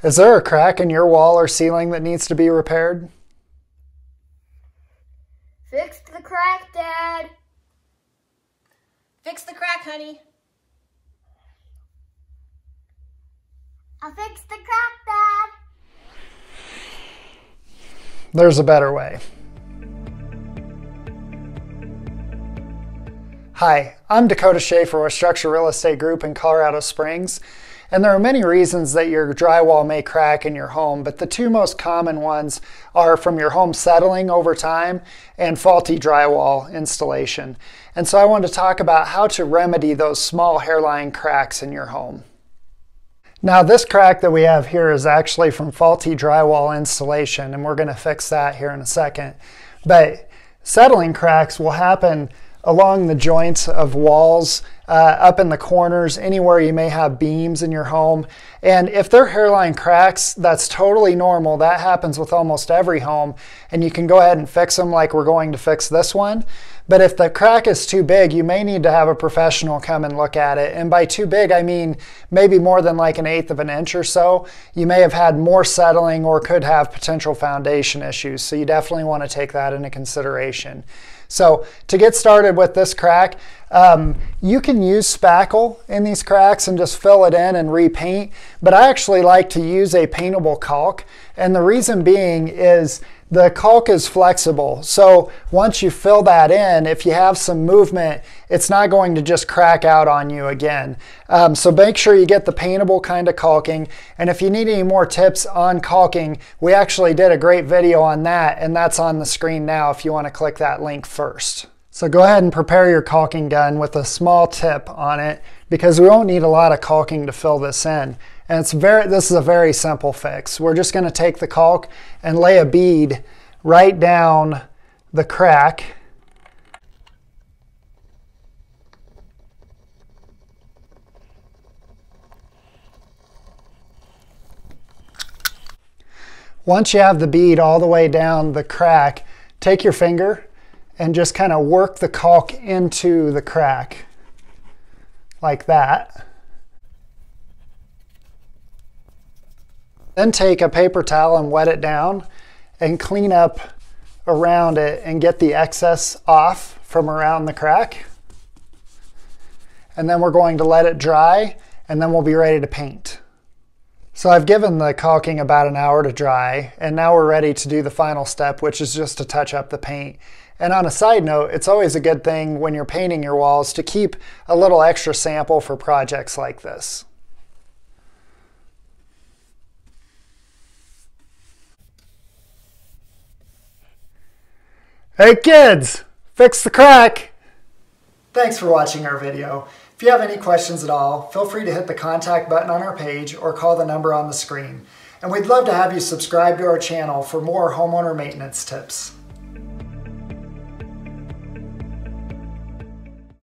Is there a crack in your wall or ceiling that needs to be repaired? Fix the crack, Dad. Fix the crack, honey. I fixed the crack, Dad. There's a better way. Hi, I'm Dakota Shafer with Structure Real Estate Group in Colorado Springs. And there are many reasons that your drywall may crack in your home, but the two most common ones are from your home settling over time and faulty drywall installation. And so I want to talk about how to remedy those small hairline cracks in your home. Now this crack that we have here is actually from faulty drywall installation, and we're going to fix that here in a second. But settling cracks will happen along the joints of walls, up in the corners, anywhere you may have beams in your home. And if they're hairline cracks, that's totally normal. That happens with almost every home, and you can go ahead and fix them like we're going to fix this one. But if the crack is too big, you may need to have a professional come and look at it. And by too big, I mean maybe more than like 1/8 of an inch or so. You may have had more settling or could have potential foundation issues. So you definitely want to take that into consideration. So to get started with this crack, you can use spackle in these cracks and just fill it in and repaint, but I actually like to use a paintable caulk. And the reason being is the caulk is flexible. So once you fill that in, if you have some movement, it's not going to just crack out on you again. So make sure you get the paintable kind of caulking. And if you need any more tips on caulking, we actually did a great video on that, and that's on the screen now if you want to click that link first. So go ahead and prepare your caulking gun with a small tip on it, because we won't need a lot of caulking to fill this in. And this is a very simple fix. We're just going to take the caulk and lay a bead right down the crack. Once you have the bead all the way down the crack, take your finger and just kind of work the caulk into the crack like that. Then take a paper towel and wet it down and clean up around it and get the excess off from around the crack. And then we're going to let it dry, and then we'll be ready to paint. So I've given the caulking about an hour to dry, and now we're ready to do the final step, which is just to touch up the paint. And on a side note, it's always a good thing when you're painting your walls to keep a little extra sample for projects like this. Hey kids, fix the crack! Thanks for watching our video. If you have any questions at all, feel free to hit the contact button on our page or call the number on the screen. And we'd love to have you subscribe to our channel for more homeowner maintenance tips.